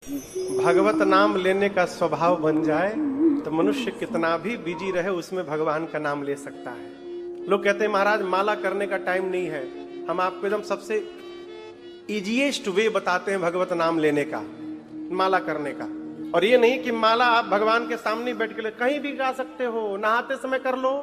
भगवत नाम लेने का स्वभाव बन जाए तो मनुष्य कितना भी बिजी रहे उसमें भगवान का नाम ले सकता है। लोग कहते हैं महाराज माला करने का टाइम नहीं है। हम आपको एकदम सबसे इजीएस्ट वे बताते हैं भगवत नाम लेने का, माला करने का। और ये नहीं कि माला आप भगवान के सामने बैठ के कहीं भी गा सकते हो, नहाते समय कर लो,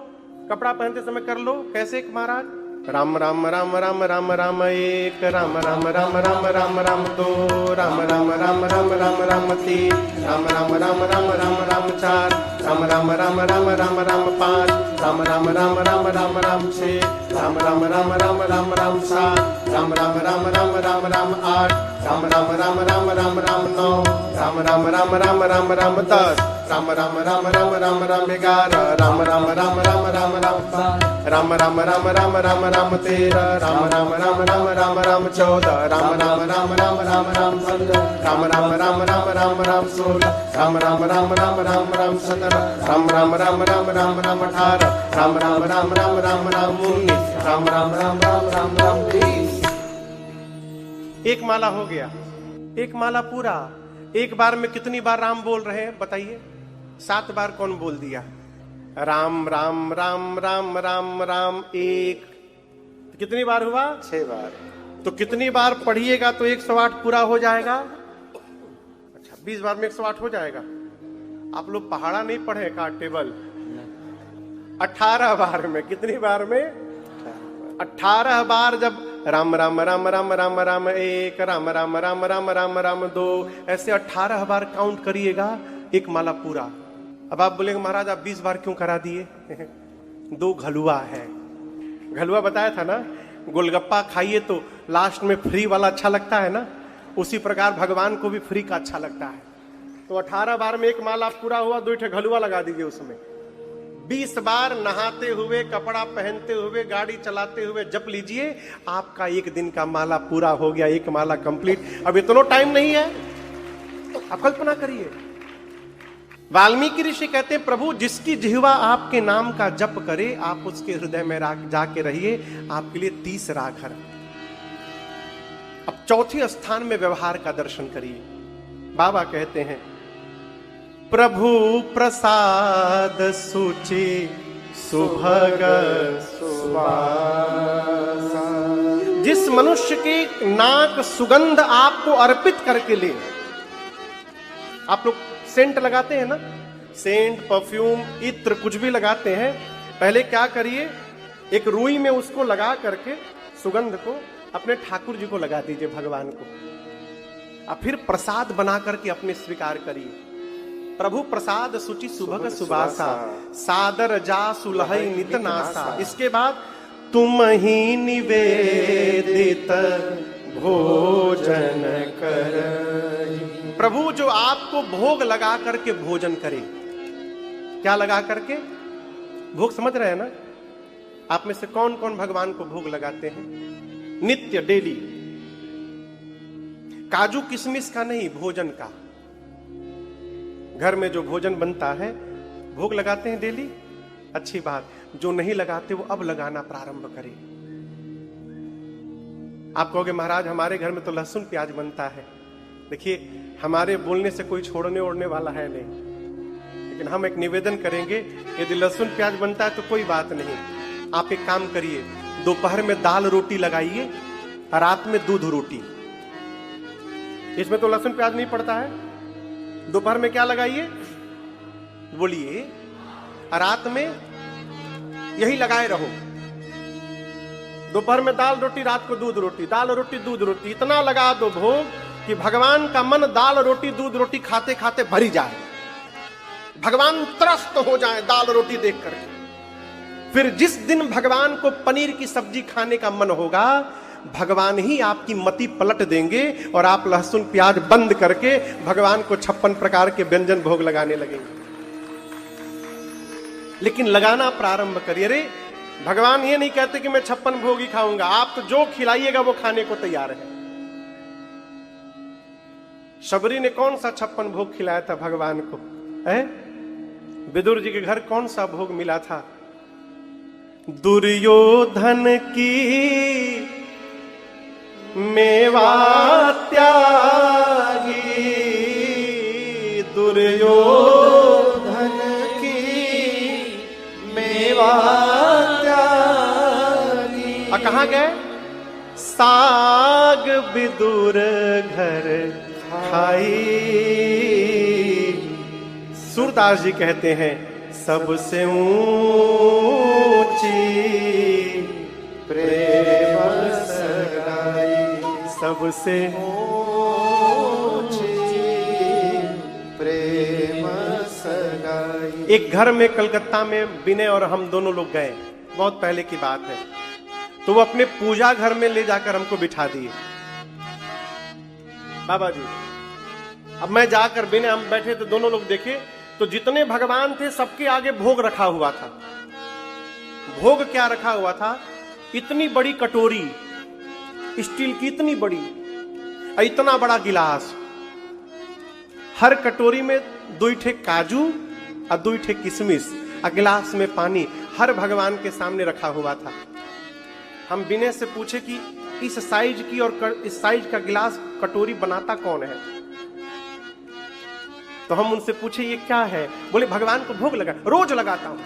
कपड़ा पहनते समय कर लो। कैसे महाराज? राम राम राम राम राम राम एक, राम राम राम राम राम राम दो, राम राम राम राम राम राम तीन, राम राम राम राम राम राम चार, राम राम राम राम राम राम पाँच, राम राम राम राम राम राम छः, राम राम राम राम राम राम सात, राम राम राम राम राम राम आठ, राम राम राम राम राम राम नौ, राम राम राम राम राम राम 10, राम राम राम राम राम राम 11, राम राम राम राम राम राम 12, राम राम राम राम राम राम 13, राम राम राम राम राम राम 14, राम राम राम राम राम राम 15, राम राम राम राम राम राम 16, राम राम राम राम राम राम 17, राम राम राम राम राम राम 18, राम राम राम राम राम राम 19, राम राम राम राम राम राम 20। एक माला हो गया, एक माला पूरा। एक बार में कितनी बार राम बोल रहे हैं बताइए? 7 बार कौन बोल दिया? राम राम राम राम राम राम एक। कितनी बार हुआ? 6 बार। तो कितनी बार पढ़िएगा तो 108 पूरा हो जाएगा? अच्छा 20 बार में 108 हो जाएगा। आप लोग पहाड़ा नहीं पढ़े का टेबल? 18 बार में। कितनी बार में? 18 बार। जब राम राम राम राम राम राम एक, राम राम राम राम राम राम 2, ऐसे 18 बार काउंट करिएगा, एक माला पूरा। अब आप बोलेंगे महाराज आप 20 बार क्यों करा दिए? 2 घलुआ है। घलुआ बताया था ना, गोलगप्पा खाइए तो लास्ट में फ्री वाला अच्छा लगता है ना, उसी प्रकार भगवान को भी फ्री का अच्छा लगता है। तो 18 बार में एक माला पूरा हुआ, 2 ठे घलुआ लगा दीजिए उसमें। 20 बार नहाते हुए, कपड़ा पहनते हुए, गाड़ी चलाते हुए जप लीजिए, आपका एक दिन का माला पूरा हो गया, एक माला कंप्लीट। अब इतना टाइम नहीं है, आप कल्पना करिए। वाल्मीकि ऋषि कहते हैं प्रभु जिसकी जिह्वा आपके नाम का जप करे, आप उसके हृदय में जाके रहिए, आपके लिए 30 राघर। अब चौथे स्थान में व्यवहार का दर्शन करिए। बाबा कहते हैं प्रभु प्रसाद सुचि सुभग सुवासा। जिस मनुष्य की नाक सुगंध आपको अर्पित करके ले, आप लोग सेंट लगाते हैं ना, सेंट, परफ्यूम, इत्र कुछ भी लगाते हैं, पहले क्या करिए, एक रुई में उसको लगा करके सुगंध को अपने ठाकुर जी को लगा दीजिए, भगवान को, और फिर प्रसाद बना करके अपने स्वीकार करिए। प्रभु प्रसाद सुचि सुभग सुबासा, सादर जा सुलहई नित नासा। इसके बाद तुम ही निवेदित भोजन कर। प्रभु जो आपको भोग लगा करके भोजन करे। क्या लगा करके? भोग समझ रहे हैं ना? आप में से कौन कौन भगवान को भोग लगाते हैं? नित्य, डेली। काजू किशमिश का नहीं, भोजन का। घर में जो भोजन बनता है भोग लगाते हैं डेली, अच्छी बात। जो नहीं लगाते वो अब लगाना प्रारंभ करें। आप कहोगे महाराज हमारे घर में तो लहसुन प्याज बनता है। देखिए हमारे बोलने से कोई छोड़ने ओढ़ने वाला है नहीं, लेकिन हम एक निवेदन करेंगे, यदि लहसुन प्याज बनता है तो कोई बात नहीं। आप एक काम करिए, दोपहर में दाल रोटी लगाइए, रात में दूध रोटी। इसमें तो लहसुन प्याज नहीं पड़ता है। दोपहर में क्या लगाइए? बोलिए। रात में यही लगाए रहो। दोपहर में दाल रोटी, रात को दूध रोटी, दाल रोटी दूध रोटी। इतना लगा दो भोग कि भगवान का मन दाल रोटी दूध रोटी खाते खाते भरी जाए, भगवान त्रस्त हो जाए दाल रोटी देख करके। फिर जिस दिन भगवान को पनीर की सब्जी खाने का मन होगा, भगवान ही आपकी मति पलट देंगे और आप लहसुन प्याज बंद करके भगवान को 56 प्रकार के व्यंजन भोग लगाने लगेंगे। लेकिन लगाना प्रारंभ करिए। अरे भगवान ये नहीं कहते कि मैं 56 भोग ही खाऊंगा, आप तो जो खिलाइएगा वो खाने को तैयार है। शबरी ने कौन सा 56 भोग खिलाया था भगवान को? विदुर जी के घर कौन सा भोग मिला था? दुर्योधन की मेवा त्यागी दुर्योधन की मेवा त्यागी। कहाँ गए? साग विदुर घर खाई। सूरदास जी कहते हैं सबसे ऊंची प्रेम सगाई, सबसे ऊंची प्रेम सगाई। एक घर में कलकत्ता में विनय और हम दोनों लोग गए, बहुत पहले की बात है। तो वो अपने पूजा घर में ले जाकर हमको बिठा दिए। बाबा जी, अब मैं जाकर विनय हम बैठे तो दोनों लोग देखे तो जितने भगवान थे सबके आगे भोग रखा हुआ था। भोग क्या रखा हुआ था? इतनी बड़ी कटोरी स्टील की, इतनी बड़ी, इतना बड़ा गिलास, हर कटोरी में 2 ठे काजू और 2 ठे किशमिश और गिलास में पानी, हर भगवान के सामने रखा हुआ था। हम विनय से पूछे कि इस साइज की और इस साइज का गिलास कटोरी बनाता कौन है? तो हम उनसे पूछे ये क्या है? बोले भगवान को भोग लगा, रोज लगाता हूं,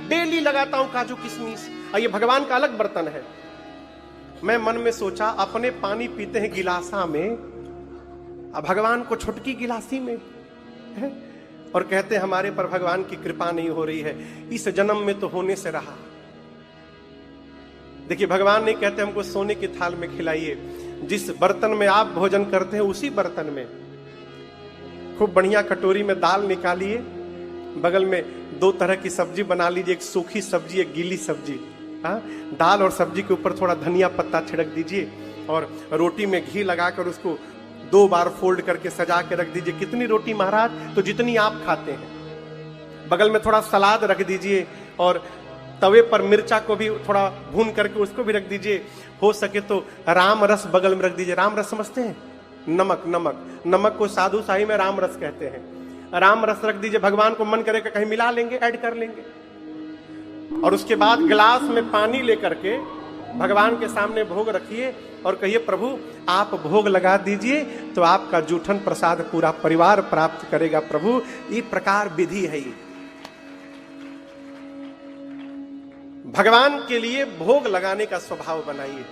डेली लगाता हूं काजू किशमिश, और ये भगवान का अलग बर्तन है। मैं मन में सोचा अपने पानी पीते हैं गिलासा में, अब भगवान को छुटकी गिलासी में है? और कहते हमारे पर भगवान की कृपा नहीं हो रही है, इस जन्म में तो होने से रहा। देखिए भगवान नहीं कहते हमको सोने की थाल में खिलाइए, जिस बर्तन में आप भोजन करते हैं उसी बर्तन में खूब बढ़िया कटोरी में दाल निकालिए, बगल में 2 तरह की सब्जी बना लीजिए, एक सूखी सब्जी, एक गीली सब्जी। हाँ, दाल और सब्जी के ऊपर थोड़ा धनिया पत्ता छिड़क दीजिए और रोटी में घी लगाकर उसको 2 बार फोल्ड करके सजा के रख दीजिए। कितनी रोटी महाराज? तो जितनी आप खाते हैं। बगल में थोड़ा सलाद रख दीजिए और तवे पर मिर्चा को भी थोड़ा भून करके उसको भी रख दीजिए। हो सके तो राम रस बगल में रख दीजिए। राम रस समझते हैं? नमक, नमक, नमक को साधु शाही में राम रस कहते हैं। राम रस रख दीजिए, भगवान को मन करेगा कहीं मिला लेंगे, ऐड कर लेंगे। और उसके बाद गिलास में पानी लेकर के भगवान के सामने भोग रखिए और कहिए प्रभु आप भोग लगा दीजिए तो आपका जूठन प्रसाद पूरा परिवार प्राप्त करेगा। प्रभु ये प्रकार विधि है। ये भगवान के लिए भोग लगाने का स्वभाव बनाइए।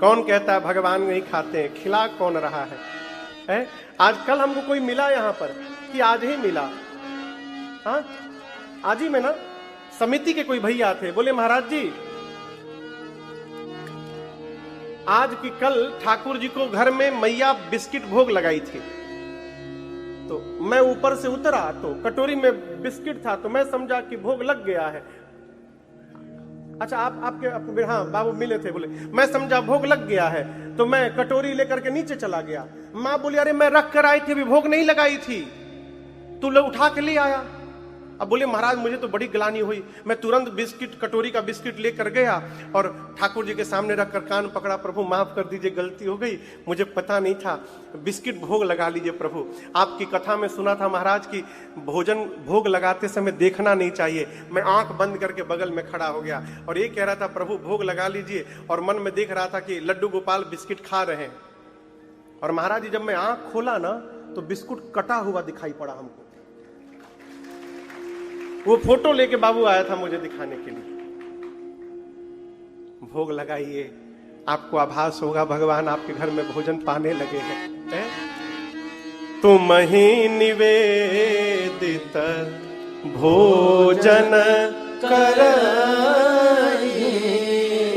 कौन कहता है भगवान नहीं खाते हैं? खिला कौन रहा है? आज कल हमको कोई मिला यहाँ पर कि आज ही मिला? हाँ, आज ही में ना समिति के कोई भैया थे, बोले महाराज जी आज की कल ठाकुर जी को घर में मैया बिस्किट भोग लगाई थी, तो मैं ऊपर से उतरा तो कटोरी में बिस्किट था, तो मैं समझा कि भोग लग गया है। अच्छा आपके हाँ बाबू मिले थे, बोले मैं समझा भोग लग गया है, तो मैं कटोरी लेकर के नीचे चला गया। माँ बोली अरे मैं रख कर आई थी, अभी भोग नहीं लगाई थी, तू ले उठा के ले आया। अब बोले महाराज मुझे तो बड़ी ग्लानि हुई, मैं तुरंत बिस्किट कटोरी का बिस्किट लेकर गया और ठाकुर जी के सामने रखकर कान पकड़ा, प्रभु माफ कर दीजिए गलती हो गई, मुझे पता नहीं था, बिस्किट भोग लगा लीजिए प्रभु। आपकी कथा में सुना था महाराज की भोजन भोग लगाते समय देखना नहीं चाहिए। मैं आंख बंद करके बगल में खड़ा हो गया और ये कह रहा था प्रभु भोग लगा लीजिए, और मन में देख रहा था कि लड्डू गोपाल बिस्किट खा रहे हैं। और महाराज जी जब मैं आंख खोला ना तो बिस्कुट कटा हुआ दिखाई पड़ा हमको। वो फोटो लेके बाबू आया था मुझे दिखाने के लिए। भोग लगाइए, आपको आभास होगा भगवान आपके घर में भोजन पाने लगे हैं। तुम ही निवेदित भोजन कर।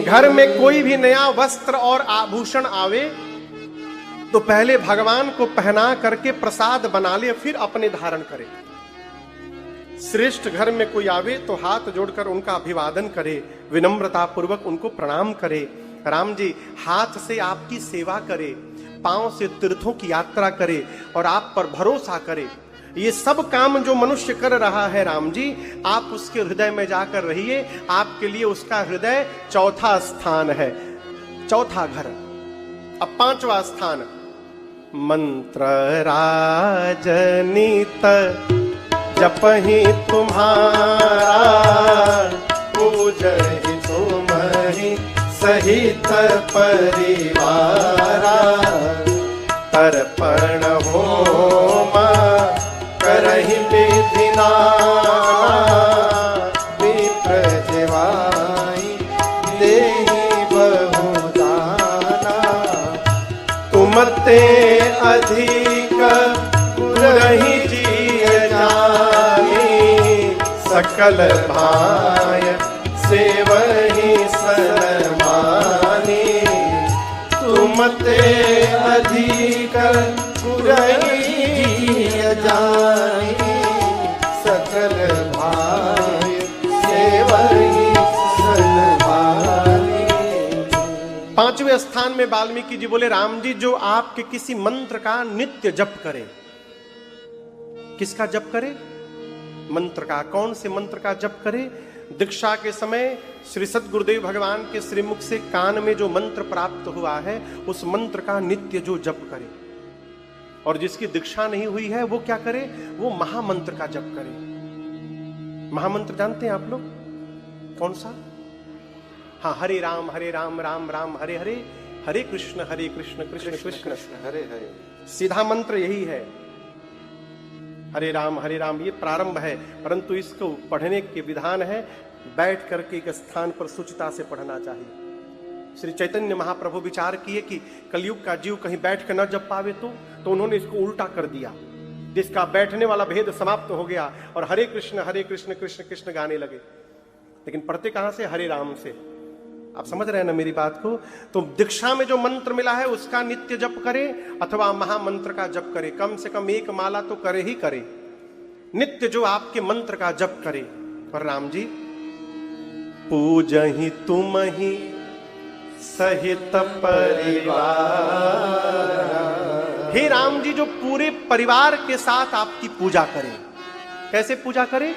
घर में कोई भी नया वस्त्र और आभूषण आवे तो पहले भगवान को पहना करके प्रसाद बना ले, फिर अपने धारण करे। श्रेष्ठ घर में कोई आवे तो हाथ जोड़कर उनका अभिवादन करे, विनम्रता पूर्वक उनको प्रणाम करे। राम जी हाथ से आपकी सेवा करे, पांव से तीर्थों की यात्रा करे और आप पर भरोसा करे। ये सब काम जो मनुष्य कर रहा है राम जी, आप उसके हृदय में जाकर रहिए, आपके लिए उसका हृदय चौथा स्थान है, चौथा घर। अब पांचवा स्थान, मंत्र राजनीत जपहि तुम्हारा, पूजहि तुम्हि सहित परिवारा, तर्पण होम नाना विप्र जिवाई देहि बहु दाना। तुम ते अधिक गुरहि जिय जानी सकल भाय सेवहि सनमानी। तुम ते अधिक गुरहि जिय जानी सकल भाय सेवहि सनमानी। पांचवें स्थान में वाल्मीकि जी बोले, राम जी जो आपके किसी मंत्र का नित्य जप करे। किसका जप करे? मंत्र का। कौन से मंत्र का जप करे? दीक्षा के समय श्री सद्गुरुदेव भगवान के श्रीमुख से कान में जो मंत्र प्राप्त हुआ है उस मंत्र का नित्य जो जप करे। और जिसकी दीक्षा नहीं हुई है वो क्या करे? वो महामंत्र का जप करे। महामंत्र जानते हैं आप लोग कौन सा? हाँ, हरे राम राम राम हरे हरे, हरे कृष्ण कृष्ण कृष्ण कृष्ण हरे हरे। सीधा मंत्र यही है, हरे राम। ये प्रारंभ है, परंतु इसको पढ़ने के विधान है बैठ करके एक स्थान पर सुचिता से पढ़ना चाहिए। श्री चैतन्य महाप्रभु विचार किए कि कलयुग का जीव कहीं बैठ कर न जप पावे तो उन्होंने इसको उल्टा कर दिया, जिसका बैठने वाला भेद समाप्त हो गया और हरे कृष्ण कृष्ण कृष्ण गाने लगे। लेकिन पढ़ते कहां से? हरे राम से। आप समझ रहे हैं ना मेरी बात को? तो दीक्षा में जो मंत्र मिला है उसका नित्य जप करे अथवा महामंत्र का जप करे। कम से कम एक माला तो करे ही करे, नित्य जो आपके मंत्र का जप करे। और राम जी पूजहि तुम ही सहित परिवार। हे राम जी जो पूरे परिवार के साथ आपकी पूजा करे। कैसे पूजा करे?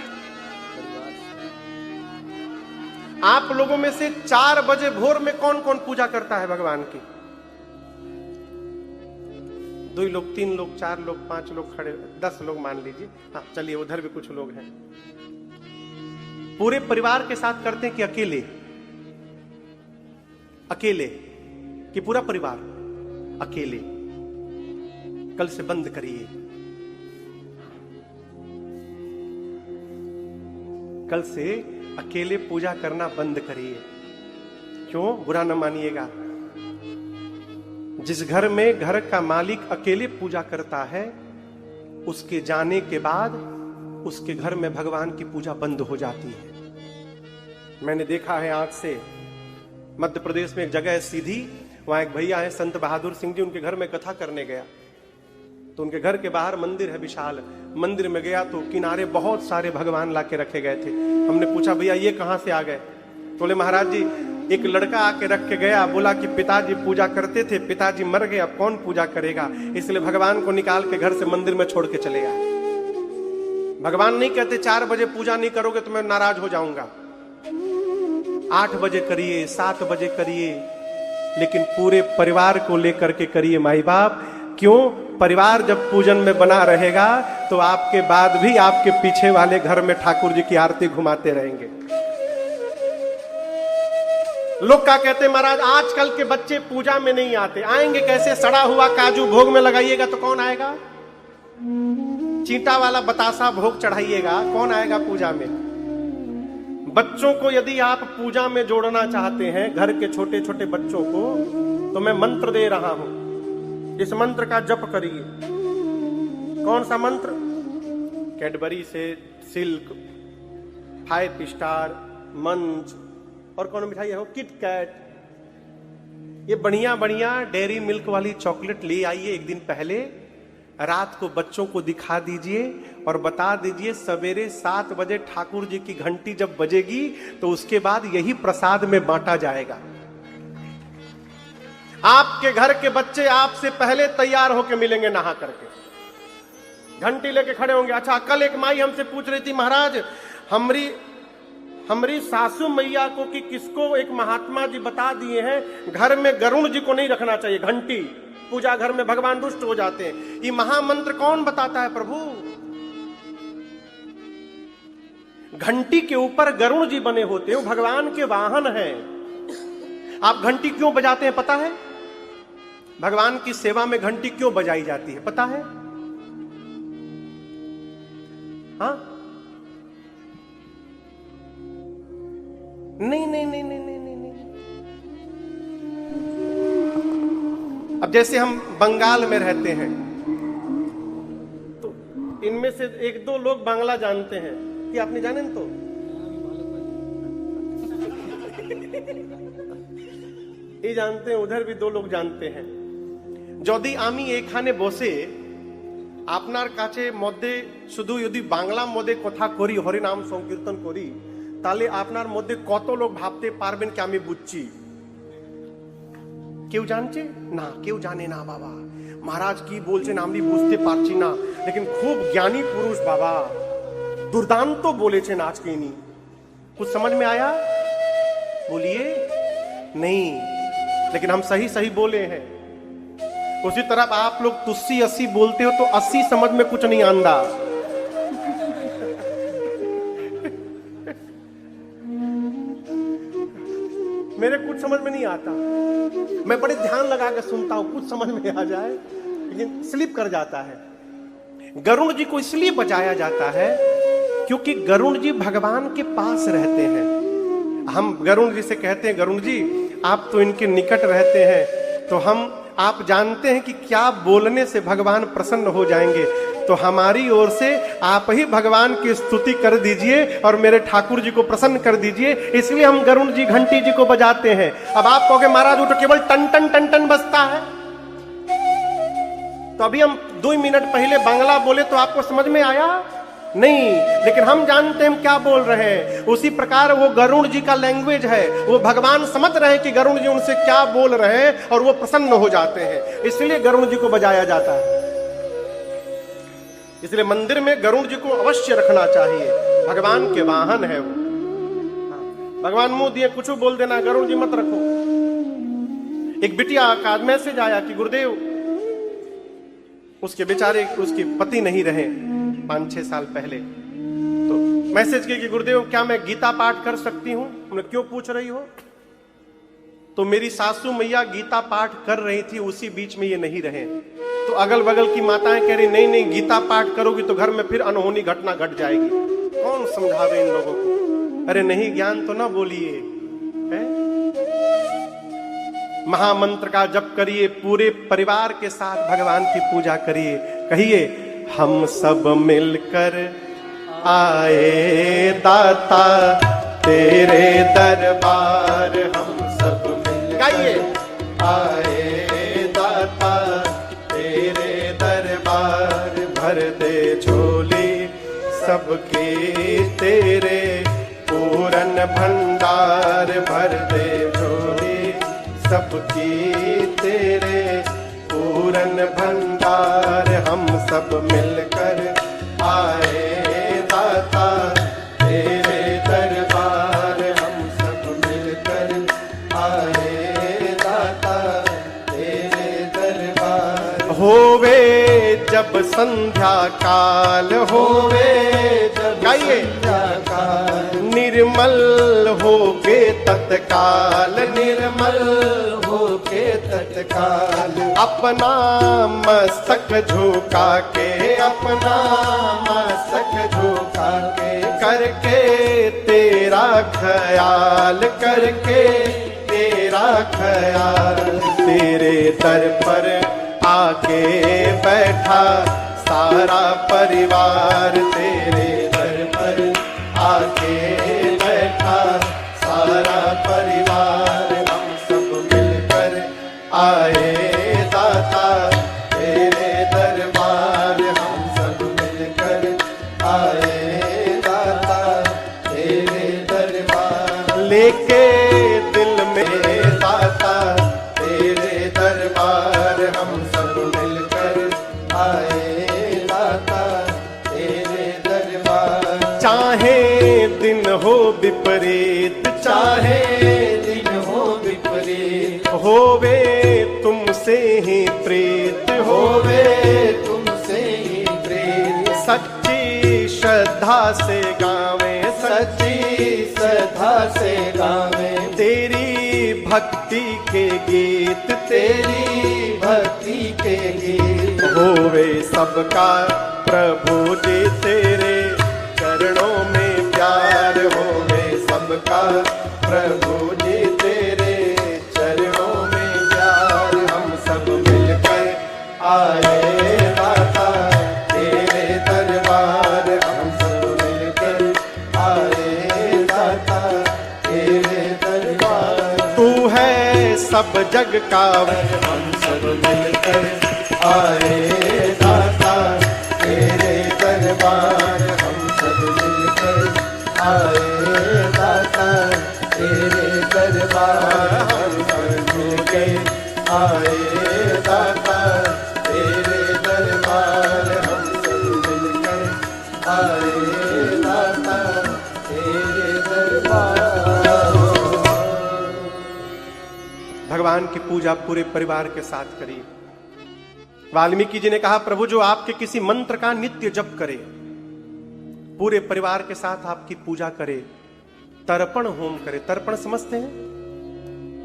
आप लोगों में से 4 बजे भोर में कौन कौन पूजा करता है भगवान की? 2 लोग, 3 लोग, 4 लोग, 5 लोग खड़े, 10 लोग मान लीजिए। हाँ चलिए, उधर भी कुछ लोग हैं। पूरे परिवार के साथ करते हैं कि अकेले? अकेले कि पूरा परिवार? अकेले। कल से बंद करिए, कल से अकेले पूजा करना बंद करिए। क्यों? बुरा न मानिएगा। जिस घर में घर का मालिक अकेले पूजा करता है उसके जाने के बाद उसके घर में भगवान की पूजा बंद हो जाती है। मैंने देखा है आंख से। मध्य प्रदेश में एक जगह है सीधी, वहां एक भैया है संत बहादुर सिंह जी, उनके घर में कथा करने गया। तो उनके घर के बाहर मंदिर है विशाल। मंदिर में गया तो किनारे बहुत सारे भगवान लाके रखे गए थे। हमने पूछा भैया ये कहां से आ गए? तो बोले महाराज जी एक लड़का आके रख के गया, बोला कि पिताजी पूजा करते थे, पिताजी मर गए, अब कौन पूजा करेगा, इसलिए भगवान को निकाल के घर से मंदिर में छोड़ के चले गए। भगवान नहीं कहते 4 बजे पूजा नहीं करोगे तो मैं नाराज हो जाऊंगा। 8 बजे करिए, 7 बजे करिए, लेकिन पूरे परिवार को लेकर के करिए माई बाप। क्यों? परिवार जब पूजन में बना रहेगा तो आपके बाद भी आपके पीछे वाले घर में ठाकुर जी की आरती घुमाते रहेंगे। लोग क्या कहते हैं महाराज आजकल के बच्चे पूजा में नहीं आते। आएंगे कैसे? सड़ा हुआ काजू भोग में लगाइएगा तो कौन आएगा? चींटा वाला बतासा भोग चढ़ाइएगा, कौन आएगा पूजा में? बच्चों को यदि आप पूजा में जोड़ना चाहते हैं, घर के छोटे छोटे बच्चों को, तो मैं मंत्र दे रहा हूं, इस मंत्र का जप करिए। कौन सा मंत्र? कैडबरी से सिल्क, 5 स्टार, मंच और कौन मिठाई है वो, किट कैट, ये बढ़िया बढ़िया डेयरी मिल्क वाली चॉकलेट ले आइए एक दिन पहले, रात को बच्चों को दिखा दीजिए और बता दीजिए सवेरे 7 बजे ठाकुर जी की घंटी जब बजेगी तो उसके बाद यही प्रसाद में बांटा जाएगा। आपके घर के बच्चे आपसे पहले तैयार होके मिलेंगे नहा करके, घंटी लेके खड़े होंगे। अच्छा, कल एक माई हमसे पूछ रही थी महाराज हमारी सासू मैया को कि किसको एक महात्मा जी बता दिए हैं घर में गरुण जी को नहीं रखना चाहिए, घंटी पूजा घर में भगवान रुष्ट हो जाते हैं। ये महामंत्र कौन बताता है प्रभु? घंटी के ऊपर गरुण जी बने होते हैं, भगवान के वाहन हैं। आप घंटी क्यों बजाते हैं पता है? भगवान की सेवा में घंटी क्यों बजाई जाती है पता है? हाँ, नहीं नहीं नहीं नहीं नहीं नहीं, नहीं। अब जैसे हम बंगाल में रहते हैं तो इनमें से एक दो लोग बांग्ला जानते हैं कि आपने जाने तो ये जानते हैं, उधर भी दो लोग जानते हैं। যদি আমি এখানে বসে আপনার কাছে মধ্যে শুধু যদি বাংলা মধ্যে কথা করি, হরিনাম সংকীর্তন করি, তাহলে আপনার মধ্যে কত লোক ভাবতে পারবেন কি আমি বুঝছি? কেউ জানছে না, কেউ জানে না বাবা। महाराज की बोलছেন আমি বুঝতে পারছি না, लेकिन खूब ज्ञानी पुरुष बाबा दुर्दांत बोलेছেন आज के नहीं। कुछ समझ में आया? बोलिए नहीं, लेकिन हम सही सही बोले हैं। उसी तरह आप लोग तुस्सी 80 बोलते हो तो 80 समझ में कुछ नहीं आंदा। मेरे कुछ समझ में नहीं आता, मैं बड़े ध्यान लगा के सुनता हूं, कुछ समझ में आ जाए लेकिन स्लिप कर जाता है। गरुड़ जी को इसलिए बचाया जाता है क्योंकि गरुड़ जी भगवान के पास रहते हैं। हम गरुड़ जी से कहते हैं, गरुड़ जी आप तो इनके निकट रहते हैं, तो हम आप जानते हैं कि क्या बोलने से भगवान प्रसन्न हो जाएंगे, तो हमारी ओर से आप ही भगवान की स्तुति कर दीजिए और मेरे ठाकुर जी को प्रसन्न कर दीजिए, इसलिए हम गरुड़ जी घंटी जी को बजाते हैं। अब आप कहोगे महाराज वो तो केवल टन टन टन टन बजता है, तो अभी हम 2 मिनट पहले बांग्ला बोले तो आपको समझ में आया नहीं, लेकिन हम जानते हैं हम क्या बोल रहे हैं। उसी प्रकार वो गरुड़ जी का लैंग्वेज है, वो भगवान समझ रहे हैं कि गरुड़ जी उनसे क्या बोल रहे हैं और वो प्रसन्न हो जाते हैं, इसलिए गरुड़ जी को बजाया जाता है। इसलिए मंदिर में गरुड़ जी को अवश्य रखना चाहिए, भगवान के वाहन है वो। भगवान मुंह दिए कुछ बोल देना, गरुड़ जी मत रखो। एक बिटिया का मैसेज आया कि गुरुदेव उसके बेचारे उसके पति नहीं रहे 5-6 साल पहले, तो मैसेज किया कि गुरुदेव क्या मैं गीता पाठ कर सकती हूं? उन्हें क्यों पूछ रही हो? तो मेरी सासू मैया गीता पाठ कर रही थी, उसी बीच में ये नहीं रहे, तो अगल बगल की माताएं कह रही नहीं नहीं गीता पाठ करोगी तो घर में फिर अनहोनी घटना घट जाएगी। कौन समझावे इन लोगों को? अरे नहीं ज्ञान तो ना बोलिए, महामंत्र का जप करिए, पूरे परिवार के साथ भगवान की पूजा करिए, कहिए हम सब मिलकर आए दाता तेरे दरबार, हम सब गाइए आए दाता तेरे दरबार, भर दे झोली सबके तेरे पूरन भंडार, भर दे झोली सबकी तेरे पूरन भंडार, हम सब मिलकर आए दाता तेरे दरबार, हम सब मिलकर आए दाता तेरे दरबार। होवे जब संध्या काल, होवे जब संध्या काल, निर्मल होके तत्काल, निर्मल होके तत्काल, अपना मस्तक झुका के, अपना मस्तक झुका के, करके तेरा ख्याल, करके तेरा ख्याल, तेरे दर पर आके बैठा सारा परिवार, तेरे दर पर आके बैठा सारा परिवार, हम सब मिलकर आए दाता तेरे दरबार, हम सब मिलकर आए दाता तेरे दरबार, लेके दिल में दाता तेरे दरबार, हम सब मिलकर आए दाता तेरे दरबार। चाहे दिन हो विपरीत, चाहे दिन हो विपरीत, होवे तुमसे ही प्रीत, होवे तुमसे ही प्रीत, सच्ची श्रद्धा से गावे, सच्ची श्रद्धा से गावे, तेरी भक्ति के गीत, तेरी भक्ति के गीत, होवे सबका प्रभु जी तेरे चरणों में प्यार, होवे सबका प्रभु जी तेरे चरणों में प्यार हम सब मिलकर आए दाता तेरे दरबार हम सब मिलकर आए दाता तेरे दरबार। तू है सब जग का हम सब मिलकर आए दाता तेरे दरबार हम सब मिलकर आए दाता तेरे दरबार हम सब मिलकर आए दाता तेरे दरबार हम सब मिलकर आए दाता तेरे दरबार। भगवान की पूजा पूरे परिवार के साथ करिए। वाल्मीकि जी ने कहा प्रभु जो आपके किसी मंत्र का नित्य जप करे, पूरे परिवार के साथ आपकी पूजा करे, तर्पण होम करे। तर्पण समझते हैं?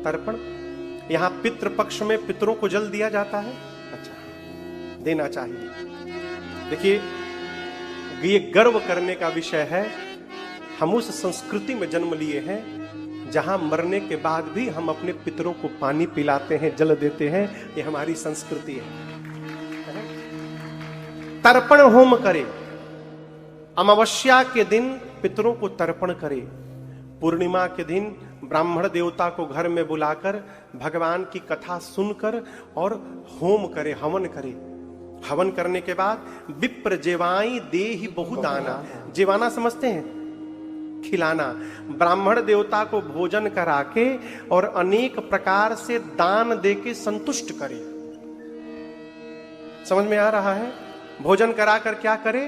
तर्पण यहां पितृ पक्ष में पितरों को जल दिया जाता है। अच्छा, देना चाहिए। देखिए, ये गर्व करने का विषय है। हम उस संस्कृति में जन्म लिए हैं जहां मरने के बाद भी हम अपने पितरों को पानी पिलाते हैं, जल देते हैं। ये हमारी संस्कृति है। तर्पण होम करे, अमावस्या के दिन पितरों को तर्पण करे, पूर्णिमा के दिन ब्राह्मण देवता को घर में बुलाकर भगवान की कथा सुनकर और होम करे, हवन करे। हवन करने के बाद विप्र जेवाई देहि बहुदाना। जेवाना समझते हैं? खिलाना। ब्राह्मण देवता को भोजन करा के और अनेक प्रकार से दान दे के संतुष्ट करे। समझ में आ रहा है? भोजन कराकर क्या करे?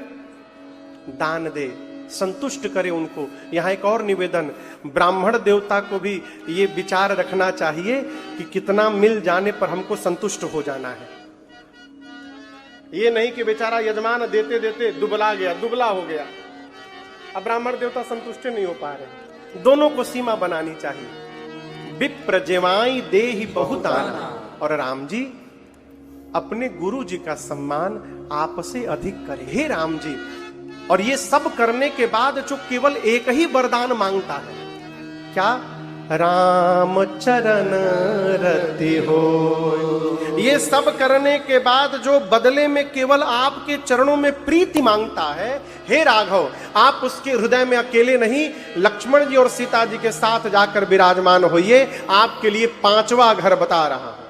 दान दे, संतुष्ट करे उनको। यहां एक और निवेदन, ब्राह्मण देवता को भी ये विचार रखना चाहिए कि कितना मिल जाने पर हमको संतुष्ट हो जाना है। ये नहीं कि बेचारा यजमान देते देते दुबला गया, दुबला हो गया, अब ब्राह्मण देवता संतुष्ट नहीं हो पा रहे। दोनों को सीमा बनानी चाहिए। विप्र जेवाई देहि बहुदाना। और राम जी अपने गुरु जी का सम्मान आपसे अधिक करे। हे राम जी, और ये सब करने के बाद जो केवल एक ही वरदान मांगता है, क्या? राम चरण रति हो। ये सब करने के बाद जो बदले में केवल आपके चरणों में प्रीति मांगता है, हे राघव, आप उसके हृदय में अकेले नहीं, लक्ष्मण जी और सीता जी के साथ जाकर विराजमान होइए। आपके लिए 5वां घर बता रहा हूं।